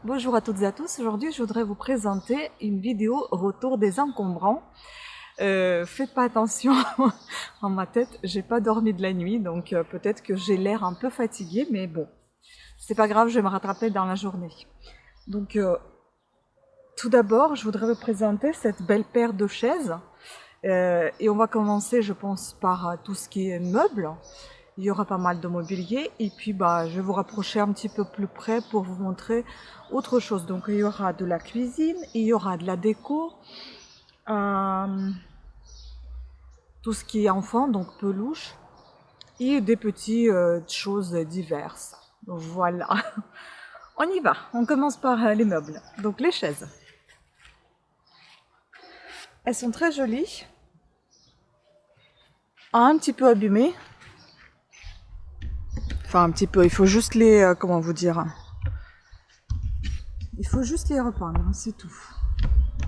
Bonjour à toutes et à tous, aujourd'hui je voudrais vous présenter une vidéo retour des encombrants. Faites pas attention en ma tête, j'ai pas dormi de la nuit donc peut-être que j'ai l'air un peu fatiguée mais bon, c'est pas grave, je vais me rattraper dans la journée. Donc tout d'abord je voudrais vous présenter cette belle paire de chaises et on va commencer je pense par tout ce qui est meubles. Il y aura pas mal de mobilier et puis je vais vous rapprocher un petit peu plus près pour vous montrer autre chose. Donc il y aura de la cuisine, il y aura de la déco, tout ce qui est enfant, donc peluche, et des petites choses diverses. Donc, voilà, on y va. On commence par les meubles. Donc les chaises. Elles sont très jolies, un petit peu abîmées. Enfin un petit peu, il faut juste les... comment vous dire? Il faut juste les repeindre, c'est tout.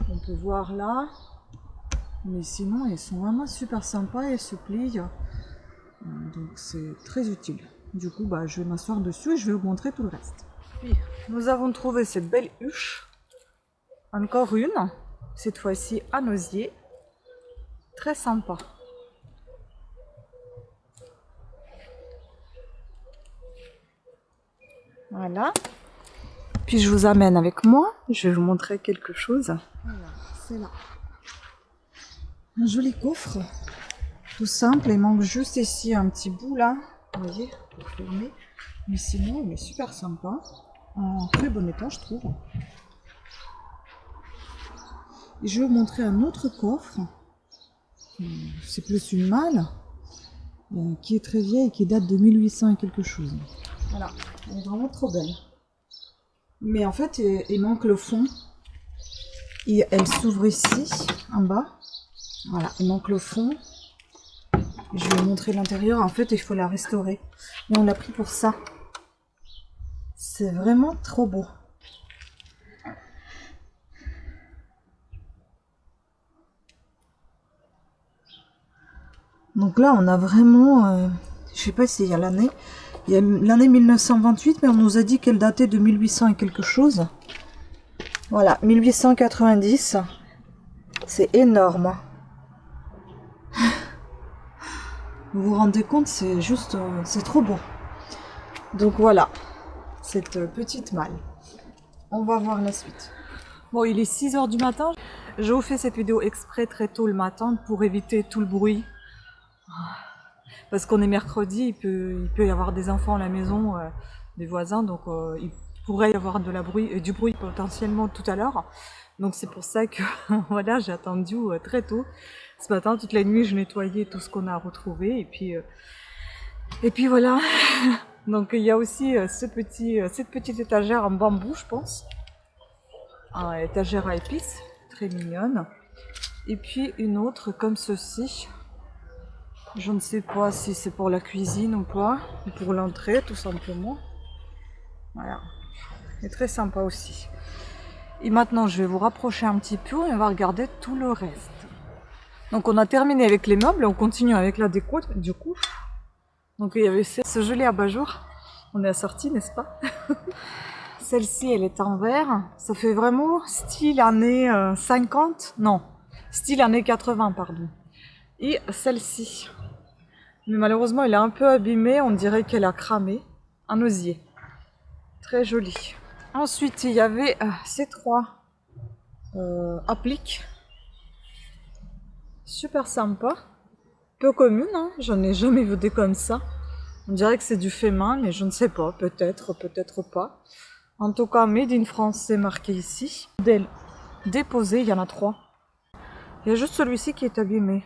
On peut voir là. Mais sinon, elles sont vraiment super sympas et se plient. Donc c'est très utile. Du coup, je vais m'asseoir dessus et je vais vous montrer tout le reste. Puis, nous avons trouvé cette belle huche. Encore une. Cette fois-ci en osier. Très sympa. Voilà. Puis je vous amène avec moi. Je vais vous montrer quelque chose. Voilà, c'est là. Un joli coffre. Tout simple. Il manque juste ici un petit bout là. Vous voyez, pour fermer. Mais sinon, il est super sympa. En très bon état, je trouve. Et je vais vous montrer un autre coffre. C'est plus une malle. Qui est très vieille et qui date de 1800 et quelque chose. Voilà, elle est vraiment trop belle. Mais en fait, il manque le fond. Et elle s'ouvre ici, en bas. Voilà, il manque le fond. Je vais vous montrer l'intérieur. En fait, il faut la restaurer. Et on l'a pris pour ça. C'est vraiment trop beau. Donc là, on a vraiment... je sais pas s'il y a l'année. Il y a l'année 1928, mais on nous a dit qu'elle datait de 1800 et quelque chose. Voilà, 1890. C'est énorme. Vous vous rendez compte, c'est juste... c'est trop beau. Donc voilà, cette petite malle. On va voir la suite. Bon, il est 6 h du matin. Je vous fais cette vidéo exprès très tôt le matin pour éviter tout le bruit. Parce qu'on est mercredi, il peut y avoir des enfants à la maison, des voisins, donc il pourrait y avoir du bruit potentiellement tout à l'heure. Donc c'est pour ça que voilà, j'ai attendu très tôt. Ce matin, toute la nuit, je nettoyais tout ce qu'on a retrouvé et puis voilà. Donc il y a aussi cette petite étagère en bambou, je pense. Étagère à épices, très mignonne. Et puis une autre comme ceci. Je ne sais pas si c'est pour la cuisine ou quoi, ou pour l'entrée tout simplement. Voilà, c'est très sympa aussi. Et maintenant je vais vous rapprocher un petit peu et on va regarder tout le reste. Donc on a terminé avec les meubles, on continue avec la déco du coup. Donc il y avait ce joli abat-jour, on est assorti n'est-ce pas? Celle-ci elle est en verre, ça fait vraiment style années 50, non, style années 80 pardon. Et celle-ci. Mais malheureusement, elle est un peu abîmée, on dirait qu'elle a cramé. Un osier. Très joli. Ensuite, il y avait ces trois appliques. Super sympa. Peu commune, hein, j'en ai jamais vu des comme ça. On dirait que c'est du fait main, mais je ne sais pas, peut-être, peut-être pas. En tout cas, Made in France, c'est marqué ici. Modèle déposé, il y en a 3. Il y a juste celui-ci qui est abîmé.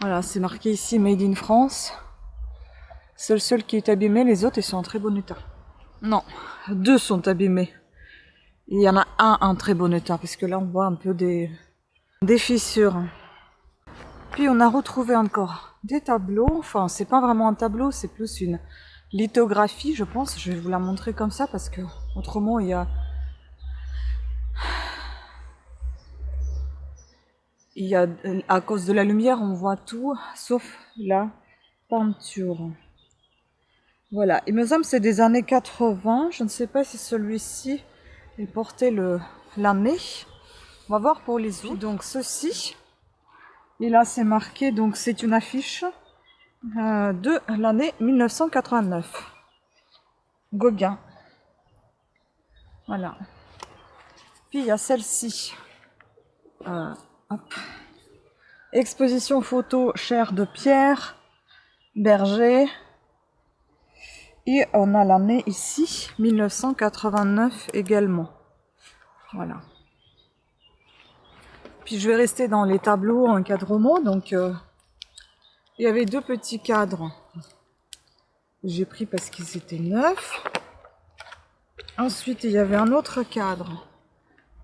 Voilà, c'est marqué ici Made in France. C'est le seul qui est abîmé, les autres ils sont en très bon état. Non, 2 sont abîmés. Il y en a un en très bon état, parce que là on voit un peu des fissures. Puis on a retrouvé encore des tableaux, enfin c'est pas vraiment un tableau, c'est plus une lithographie je pense. Je vais vous la montrer comme ça parce que autrement il y a à cause de la lumière on voit tout sauf la peinture. Voilà, il me semble que c'est des années 80. Je ne sais pas si celui-ci est porté l'année. On va voir pour les autres. Donc ceci, et là c'est marqué, donc c'est une affiche de l'année 1989. Gauguin. Voilà. Puis il y a celle-ci. Hop. Exposition photo Chair de Pierre, Berger. Et on a l'année ici, 1989 également. Voilà. Puis je vais rester dans les tableaux en encadrement. Donc il y avait deux petits cadres. J'ai pris parce qu'ils étaient neufs. Ensuite il y avait un autre cadre.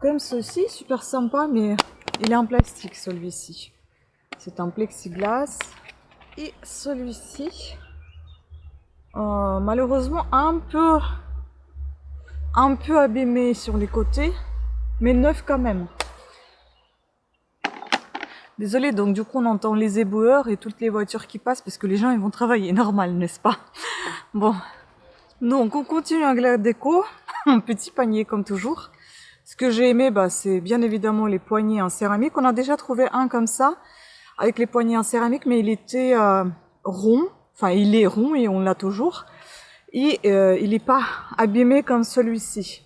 Comme ceci, super sympa, mais il est en plastique celui-ci. C'est un plexiglas. Et celui-ci, malheureusement un peu abîmé sur les côtés, mais neuf quand même. Désolée, donc du coup on entend les éboueurs et toutes les voitures qui passent parce que les gens ils vont travailler, normal, n'est-ce pas? Bon, donc on continue avec la déco, un petit panier comme toujours. Ce que j'ai aimé, c'est bien évidemment les poignées en céramique. On a déjà trouvé un comme ça, avec les poignées en céramique, mais il était rond, enfin il est rond et on l'a toujours. Et il n'est pas abîmé comme celui-ci.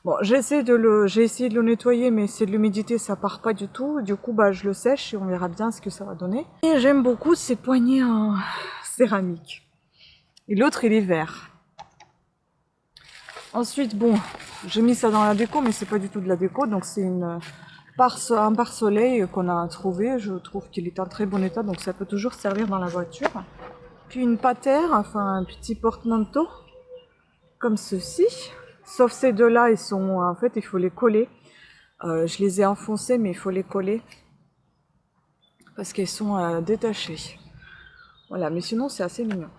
Bon, j'ai essayé de le nettoyer, mais c'est de l'humidité, ça part pas du tout. Du coup, je le sèche et on verra bien ce que ça va donner. Et j'aime beaucoup ces poignées en céramique. Et l'autre, il est vert. Ensuite, bon, j'ai mis ça dans la déco, mais c'est pas du tout de la déco. Donc c'est un pare-soleil qu'on a trouvé. Je trouve qu'il est en très bon état, donc ça peut toujours servir dans la voiture. Puis une patère, enfin un petit porte-manteau, comme ceci. Sauf ces deux-là, ils sont, en fait, il faut les coller. Je les ai enfoncés, mais il faut les coller. Parce qu'ils sont détachés. Voilà, mais sinon, c'est assez mignon.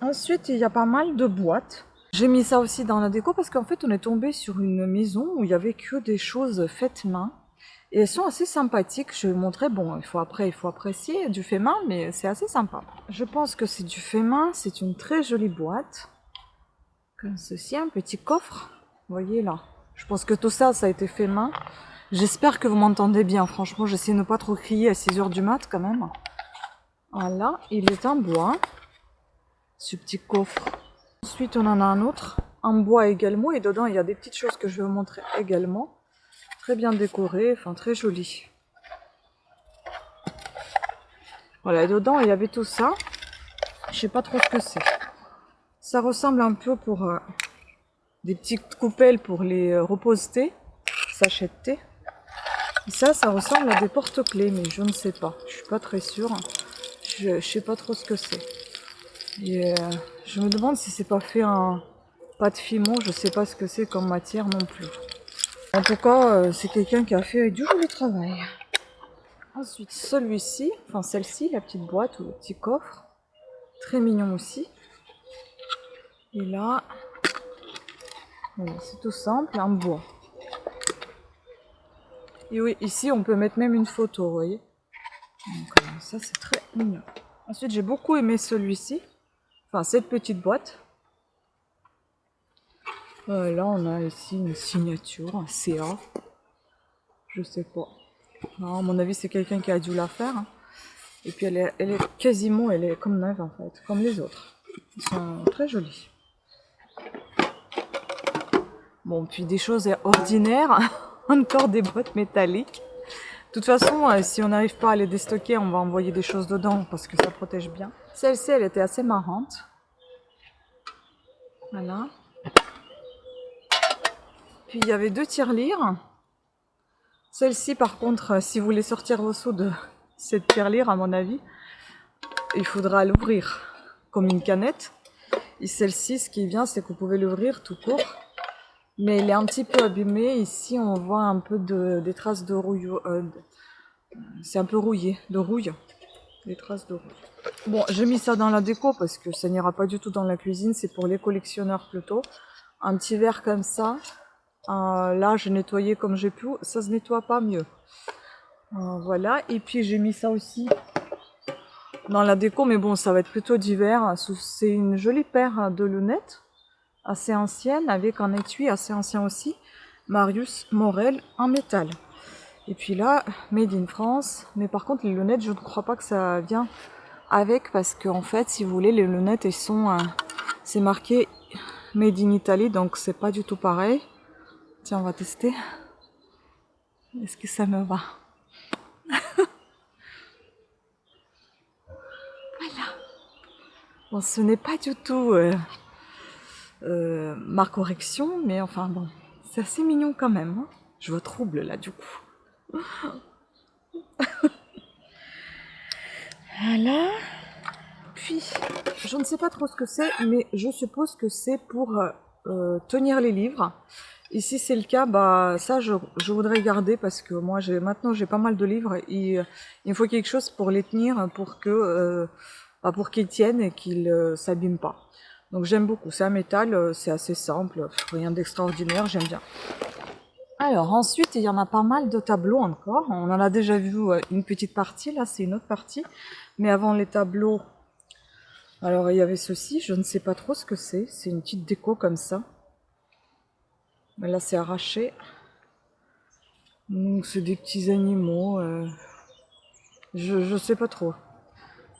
Ensuite, il y a pas mal de boîtes. J'ai mis ça aussi dans la déco parce qu'en fait, on est tombé sur une maison où il y avait que des choses faites main. Et elles sont assez sympathiques. Je vais vous montrer, bon, il faut apprécier du fait main, mais c'est assez sympa. Je pense que c'est du fait main. C'est une très jolie boîte. Comme ceci, un petit coffre. Vous voyez là. Je pense que tout ça, ça a été fait main. J'espère que vous m'entendez bien. Franchement, j'essaie de ne pas trop crier à 6 h du mat quand même. Voilà, il est en bois. Ce petit coffre. Ensuite, on en a un autre en bois également. Et dedans, il y a des petites choses que je vais vous montrer également. Très bien décoré, enfin très joli. Voilà, et dedans, il y avait tout ça. Je sais pas trop ce que c'est. Ça ressemble un peu pour des petites coupelles pour les repose-thé, sachets de thé. Et ça ressemble à des porte-clés, mais je ne sais pas. Je suis pas très sûre. Je sais pas trop ce que c'est. Et je me demande si c'est pas fait en pâte fimo. Je sais pas ce que c'est comme matière non plus. En tout cas, c'est quelqu'un qui a fait du joli travail. Ensuite, celui-ci, enfin celle-ci, la petite boîte ou le petit coffre. Très mignon aussi. Et là, voilà, c'est tout simple, en bois. Et oui, ici, on peut mettre même une photo, vous voyez. Donc, ça, c'est très mignon. Ensuite, j'ai beaucoup aimé celui-ci. Enfin, cette petite boîte. Là, on a ici une signature, un CA. Je sais pas. Non, à mon avis, c'est quelqu'un qui a dû la faire. Et puis, elle est quasiment, elle est comme neuve, en fait, comme les autres. Ils sont très jolis. Bon, puis des choses ordinaires. Encore des boîtes métalliques. De toute façon, si on n'arrive pas à les déstocker, on va envoyer des choses dedans parce que ça protège bien. Celle-ci, elle était assez marrante. Voilà. Puis il y avait deux tirelires. Celle-ci, par contre, si vous voulez sortir vos sous de cette tirelire, à mon avis, il faudra l'ouvrir comme une canette. Et celle-ci, ce qui est bien, c'est que vous pouvez l'ouvrir tout court. Mais elle est un petit peu abîmée. Ici, on voit un peu des traces de rouille. C'est un peu rouillé, de rouille. Des traces de rouille. Bon, j'ai mis ça dans la déco parce que ça n'ira pas du tout dans la cuisine. C'est pour les collectionneurs plutôt. Un petit verre comme ça. Là, j'ai nettoyé comme j'ai pu. Ça se nettoie pas mieux. Voilà. Et puis, j'ai mis ça aussi dans la déco, mais bon, ça va être plutôt d'hiver. C'est une jolie paire de lunettes, assez ancienne, avec un étui assez ancien aussi. Marius Morel en métal. Et puis là, Made in France. Mais par contre, les lunettes, je ne crois pas que ça vient avec, parce qu'en fait, si vous voulez, les lunettes, elles sont... c'est marqué Made in Italy, donc c'est pas du tout pareil. Tiens, on va tester. Est-ce que ça me va? Voilà. Bon, ce n'est pas du tout ma correction, mais enfin bon, c'est assez mignon quand même. Hein. Je me trouble là du coup. Voilà. Puis, je ne sais pas trop ce que c'est, mais je suppose que c'est pour tenir les livres. Et si c'est le cas, bah ça je voudrais garder parce que moi maintenant j'ai pas mal de livres et il me faut quelque chose pour les tenir pour que pour qu'ils tiennent et qu'ils s'abîment pas. Donc j'aime beaucoup, c'est un métal, c'est assez simple, rien d'extraordinaire, j'aime bien. Alors ensuite il y en a pas mal de tableaux encore, on en a déjà vu une petite partie, là c'est une autre partie, mais avant les tableaux, alors il y avait ceci, je ne sais pas trop ce que c'est une petite déco comme ça. Mais là c'est arraché. Donc c'est des petits animaux. Je sais pas trop.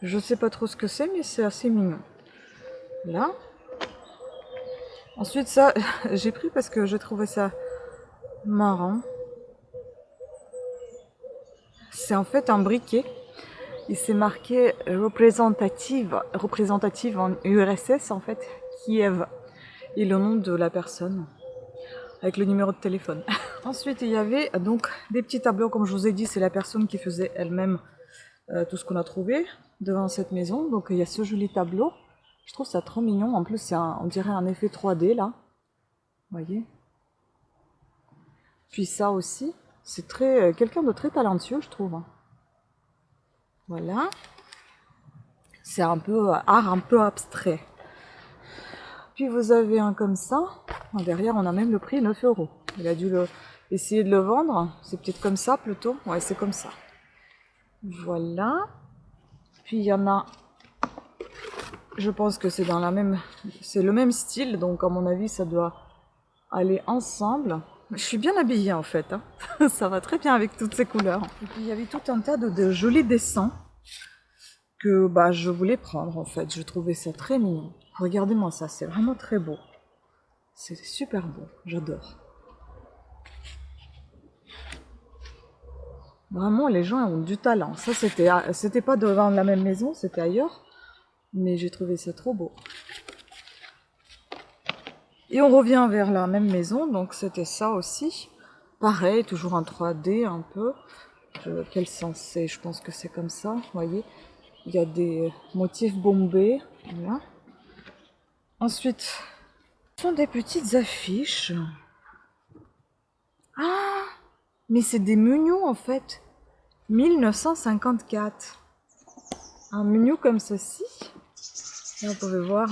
Je sais pas trop ce que c'est, mais c'est assez mignon. Là. Ensuite ça, j'ai pris parce que je trouvais ça marrant. C'est en fait un briquet. Il s'est marqué représentative en URSS en fait, Kiev. Et le nom de la personne. Avec le numéro de téléphone. Ensuite, il y avait donc des petits tableaux, comme je vous ai dit, c'est la personne qui faisait elle-même tout ce qu'on a trouvé devant cette maison. Donc il y a ce joli tableau. Je trouve ça trop mignon. En plus, on dirait un effet 3D là. Vous voyez? Puis ça aussi, c'est très quelqu'un de très talentueux, je trouve. Voilà. C'est un peu art un peu abstrait. Puis vous avez un comme ça. Derrière, on a même le prix 9 €. Il a dû essayer de le vendre. C'est peut-être comme ça plutôt. Ouais, c'est comme ça. Voilà. Puis il y en a. Je pense que c'est dans la même. C'est le même style, donc à mon avis, ça doit aller ensemble. Je suis bien habillée en fait. Hein. Ça va très bien avec toutes ces couleurs. Et puis il y avait tout un tas de jolis dessins que je voulais prendre en fait. Je trouvais ça très mignon. Regardez-moi ça, c'est vraiment très beau. C'est super beau, j'adore. Vraiment, les gens ont du talent. Ça, c'était pas devant la même maison, c'était ailleurs. Mais j'ai trouvé ça trop beau. Et on revient vers la même maison, donc c'était ça aussi. Pareil, toujours en 3D un peu. Quel sens c'est? Je pense que c'est comme ça, vous voyez. Il y a des motifs bombés. Voilà. Ensuite, ce sont des petites affiches. Ah! Mais c'est des menus en fait. 1954. Un menu comme ceci. Là, vous pouvez voir.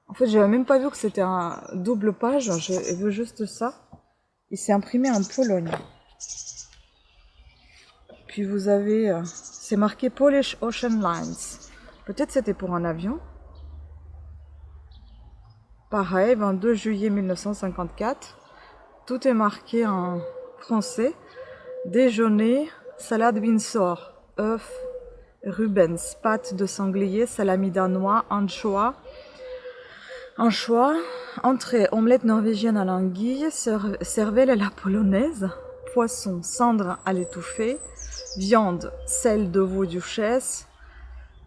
En fait, j'avais même pas vu que c'était un double page. J'ai vu juste ça. Il s'est imprimé en Pologne. Puis vous avez... c'est marqué Polish Ocean Lines. Peut-être c'était pour un avion. Pareil, 22 juillet 1954. Tout est marqué en français. Déjeuner, salade Windsor, œufs, Rubens, pâte de sanglier, salami danois, anchois, entrée, omelette norvégienne à l'anguille, cervelle à la polonaise, poisson, cendre à l'étouffée, viande, sel de veau duchesse,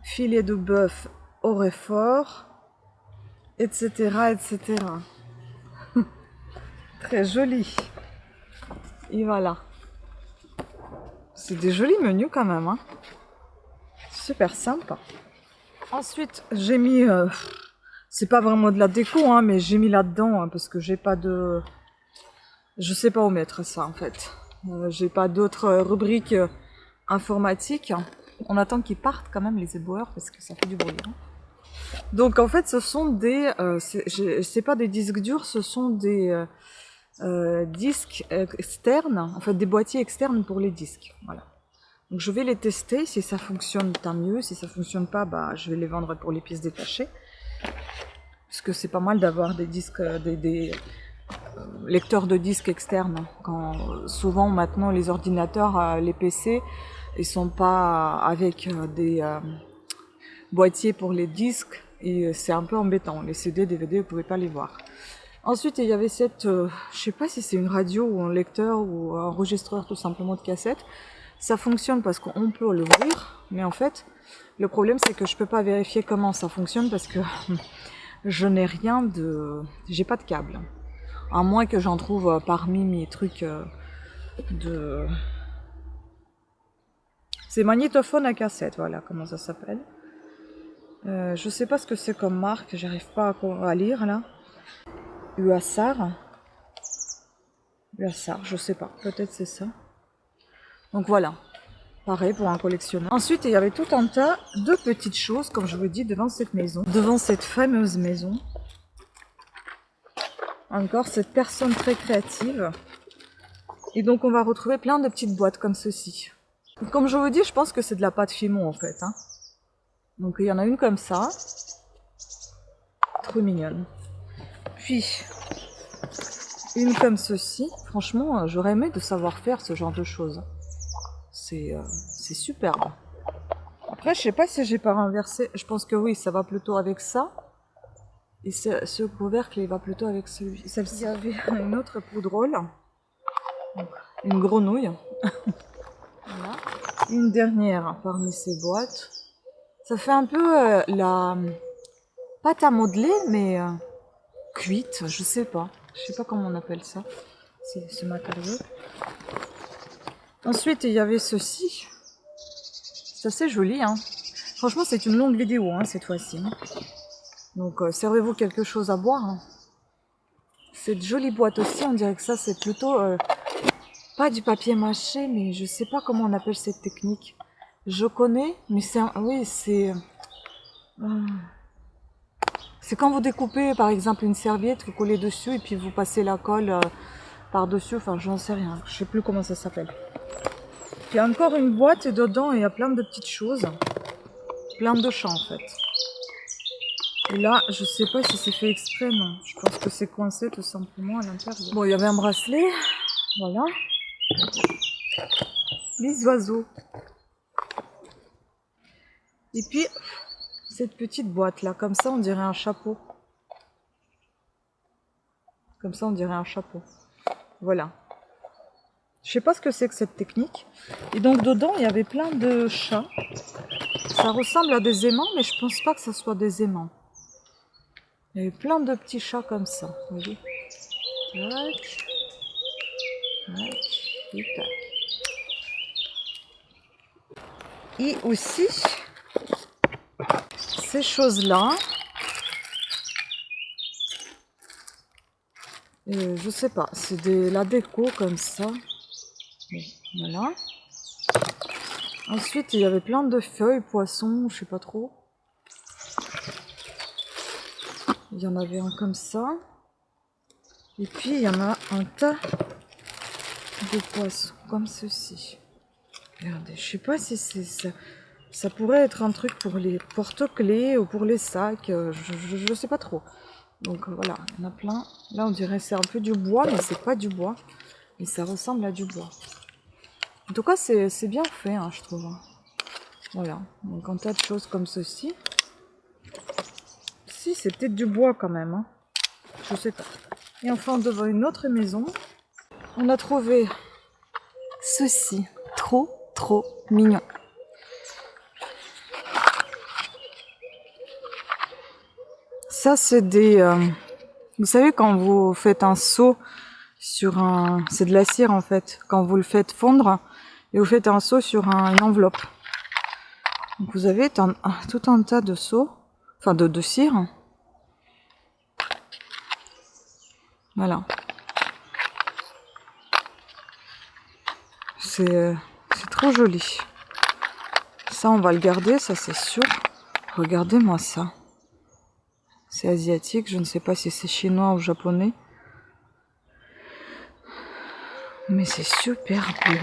filet de bœuf au réfort, etc., etc. Très joli. Et voilà. C'est des jolis menus quand même, hein. Super sympa. Ensuite, j'ai mis... c'est pas vraiment de la déco, hein, mais j'ai mis là-dedans, hein, parce que j'ai pas de... Je sais pas où mettre ça, en fait. J'ai pas d'autres rubriques informatiques. On attend qu'ils partent quand même, les éboueurs, parce que ça fait du bruit. Hein. Donc, en fait, ce sont des... c'est pas des disques durs, ce sont des... disques externes, en fait des boîtiers externes pour les disques. Voilà. Donc je vais les tester, si ça fonctionne tant mieux, si ça fonctionne pas, bah, je vais les vendre pour les pièces détachées. Parce que c'est pas mal d'avoir des disques, des lecteurs de disques externes. Quand, souvent maintenant les ordinateurs, les PC, ils sont pas avec des boîtiers pour les disques et c'est un peu embêtant. Les CD, DVD, vous pouvez pas les voir. Ensuite, il y avait cette, je sais pas si c'est une radio ou un lecteur ou un enregistreur tout simplement de cassette. Ça fonctionne parce qu'on peut l'ouvrir, mais en fait, le problème c'est que je peux pas vérifier comment ça fonctionne parce que je n'ai rien de, j'ai pas de câble. À moins que j'en trouve parmi mes trucs de, c'est magnétophone à cassette, voilà comment ça s'appelle. Je sais pas ce que c'est comme marque, j'arrive pas à lire là. UASAR, je sais pas, peut-être c'est ça. Donc voilà, pareil pour un collectionneur. Ensuite, il y avait tout un tas de petites choses, comme je vous dis, devant cette maison, devant cette fameuse maison. Encore cette personne très créative. Et donc on va retrouver plein de petites boîtes comme ceci. Comme je vous dis, je pense que c'est de la pâte Fimo en fait. Hein. Donc il y en a une comme ça. Trop mignonne. Puis une comme ceci. Franchement, j'aurais aimé de savoir faire ce genre de choses. C'est superbe. Après, je sais pas si j'ai pas renversé. Je pense que oui, ça va plutôt avec ça. Et ce couvercle, il va plutôt avec celle-ci. Il y avait une autre poudrole. Une grenouille. Voilà. Une dernière parmi ces boîtes. Ça fait un peu la pâte à modeler, mais cuite, je sais pas. Je sais pas comment on appelle ça. C'est ce matériau. Ensuite, il y avait ceci. C'est assez joli, hein. Franchement, c'est une longue vidéo, hein, cette fois-ci. Donc, servez-vous quelque chose à boire. Hein. Cette jolie boîte aussi, on dirait que ça, c'est plutôt pas du papier mâché, mais je sais pas comment on appelle cette technique. Je connais, mais c'est oui, c'est quand vous découpez, par exemple, une serviette, vous collez dessus et puis vous passez la colle par-dessus. Enfin, j'en sais rien. Je sais plus comment ça s'appelle. Il y a encore une boîte et dedans, il y a plein de petites choses. Plein de champs, en fait. Et là, je sais pas si c'est fait exprès, non. Je pense que c'est coincé tout simplement à l'intérieur. Bon, il y avait un bracelet. Voilà. Les oiseaux. Et puis, cette petite boîte là, comme ça on dirait un chapeau. Comme ça on dirait un chapeau. Voilà. Je sais pas ce que c'est que cette technique. Et donc dedans il y avait plein de chats. Ça ressemble à des aimants, mais je pense pas que ça soit des aimants. Il y avait plein de petits chats comme ça. Vous voyez. Tac. Tac. Et tac. Et aussi, ces choses-là, je sais pas, c'est de la déco comme ça. Voilà. Ensuite, il y avait plein de feuilles, poissons, je sais pas trop. Il y en avait un comme ça. Et puis, il y en a un tas de poissons comme ceci. Regardez, je sais pas si c'est ça. Ça pourrait être un truc pour les porte-clés ou pour les sacs. Je sais pas trop. Donc voilà, il y en a plein. Là, on dirait que c'est un peu du bois, mais c'est pas du bois. Et ça ressemble à du bois. En tout cas, c'est bien fait, hein, je trouve. Voilà, donc un tas de choses comme ceci. Si, c'est peut-être du bois quand même. Hein. Je sais pas. Et enfin, devant une autre maison, on a trouvé ceci. Trop mignon. Ça, c'est des... vous savez, quand vous faites un seau sur un... C'est de la cire, en fait. Quand vous le faites fondre, et vous faites un seau sur une enveloppe. Donc, vous avez tout un tas de seaux. Enfin, de cire. Voilà. C'est trop joli. Ça, on va le garder, ça, c'est sûr. Regardez-moi ça. C'est asiatique, je ne sais pas si c'est chinois ou japonais. Mais c'est super beau.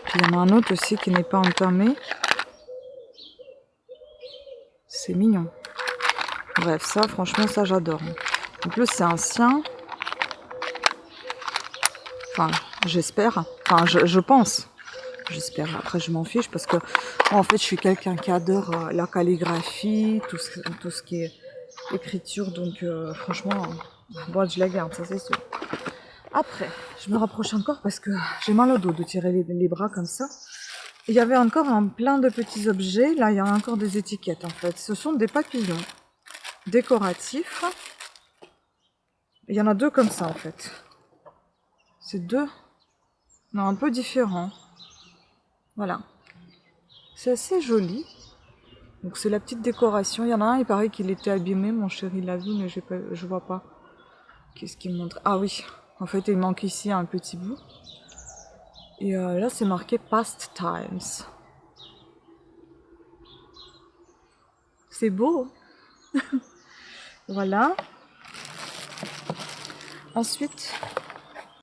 Puis il y en a un autre aussi qui n'est pas entamé. C'est mignon. Bref, ça, franchement, ça, j'adore. En plus, c'est ancien. Enfin, j'espère. Enfin, je pense. J'espère. Après, je m'en fiche parce que, en fait, je suis quelqu'un qui adore la calligraphie, tout ce qui est écriture. Donc, franchement, bon, je la garde, ça, c'est sûr. Après, je me rapproche encore parce que j'ai mal au dos de tirer les bras comme ça. Il y avait encore plein de petits objets. Là, il y a encore des étiquettes, en fait. Ce sont des papillons décoratifs. Il y en a deux comme ça, en fait. C'est deux. Non, un peu différents. Voilà. C'est assez joli. Donc, c'est la petite décoration. Il y en a un, il paraît qu'il était abîmé. Mon chéri l'a vu, mais je vois pas. Qu'est-ce qu'il montre? Ah oui. En fait, il manque ici un petit bout. Et là, c'est marqué Past Times. C'est beau. Voilà. Ensuite,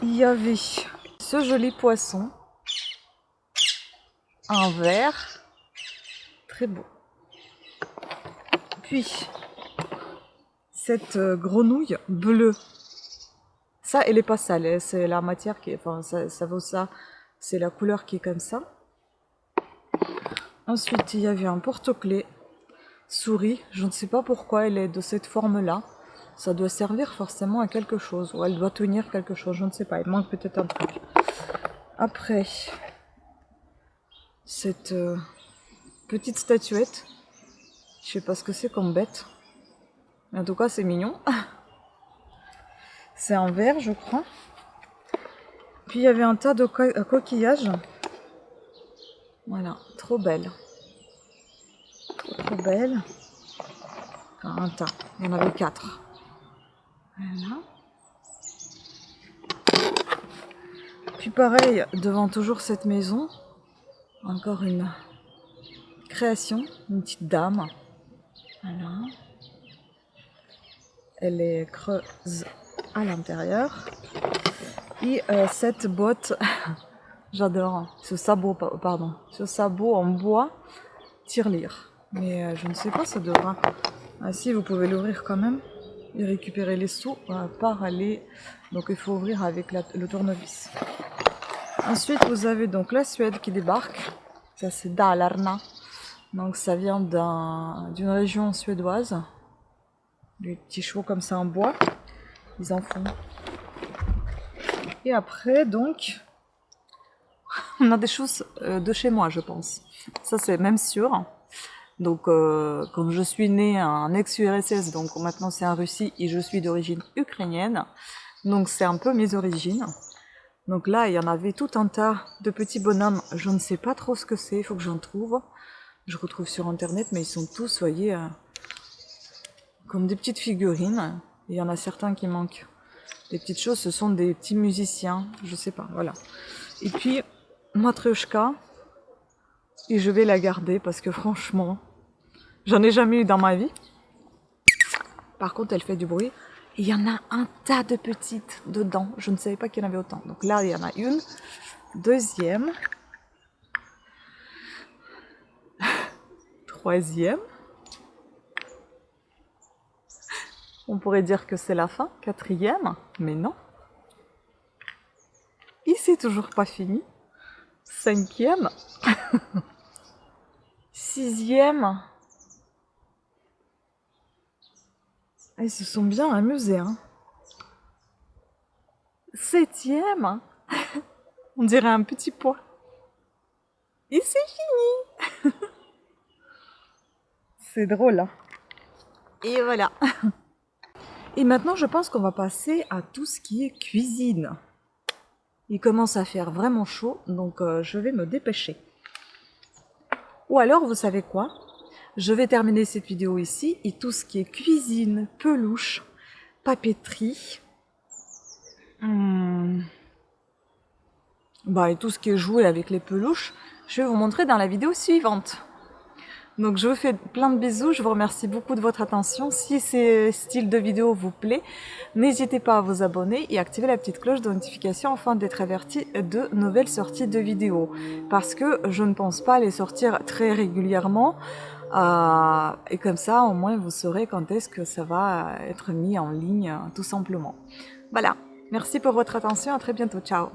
il y avait ce joli poisson. Un verre. Très beau. Puis, cette grenouille bleue. Ça, elle est pas sale. C'est la matière qui est... Enfin, ça vaut ça. C'est la couleur qui est comme ça. Ensuite, il y avait un porte-clés souris. Je ne sais pas pourquoi elle est de cette forme-là. Ça doit servir forcément à quelque chose. Ou elle doit tenir quelque chose. Je ne sais pas. Il manque peut-être un truc. Après, cette petite statuette. Je sais pas ce que c'est comme bête. Mais en tout cas, c'est mignon. C'est un verre, je crois. Puis il y avait un tas de coquillages. Voilà, trop belle. Trop belle. Enfin, un tas. Il y en avait 4. Voilà. Puis pareil, devant toujours cette maison, encore une création, une petite dame. Voilà. Elle est creuse à l'intérieur. Et cette botte, j'adore. Ce sabot, pardon. Ce sabot en bois, tirelire. Mais je ne sais pas, ça devra... Ah si, vous pouvez l'ouvrir quand même. Et récupérer les sous par les... Donc il faut ouvrir avec le tournevis. Ensuite, vous avez donc la Suède qui débarque. Ça, c'est Dalarna. Donc ça vient d'une région suédoise. Des petits chevaux comme ça en bois. Ils en font. Et après, donc, on a des choses de chez moi, je pense. Ça, c'est même sûr. Donc, comme je suis née en ex-URSS, donc maintenant c'est en Russie et je suis d'origine ukrainienne. Donc, c'est un peu mes origines. Donc là, il y en avait tout un tas de petits bonhommes. Je ne sais pas trop ce que c'est, il faut que j'en trouve. Je retrouve sur internet, mais ils sont tous, vous voyez, comme des petites figurines. Il y en a certains qui manquent. Les petites choses, ce sont des petits musiciens, je sais pas, voilà. Et puis, Matryoshka, et je vais la garder parce que franchement, j'en ai jamais eu dans ma vie. Par contre, elle fait du bruit. Et il y en a un tas de petites dedans. Je ne savais pas qu'il y en avait autant. Donc là, il y en a une. Deuxième. Troisième. On pourrait dire que c'est la fin. Quatrième. Mais non. Et c'est toujours pas fini. Cinquième. Sixième. Ils se sont bien amusés, hein. Septième. On dirait un petit pois. Et c'est fini. C'est drôle, hein. Et voilà. Et maintenant, je pense qu'on va passer à tout ce qui est cuisine. Il commence à faire vraiment chaud, donc je vais me dépêcher. Ou alors, vous savez quoi? Je vais terminer cette vidéo ici, et tout ce qui est cuisine, peluche, papeterie, et tout ce qui est joué avec les peluches, je vais vous montrer dans la vidéo suivante. Donc je vous fais plein de bisous, je vous remercie beaucoup de votre attention. Si ce style de vidéo vous plaît, n'hésitez pas à vous abonner et activer la petite cloche de notification afin d'être averti de nouvelles sorties de vidéos. Parce que je ne pense pas les sortir très régulièrement. Et comme ça, au moins, vous saurez quand est-ce que ça va être mis en ligne, tout simplement. Voilà. Merci pour votre attention. À très bientôt. Ciao.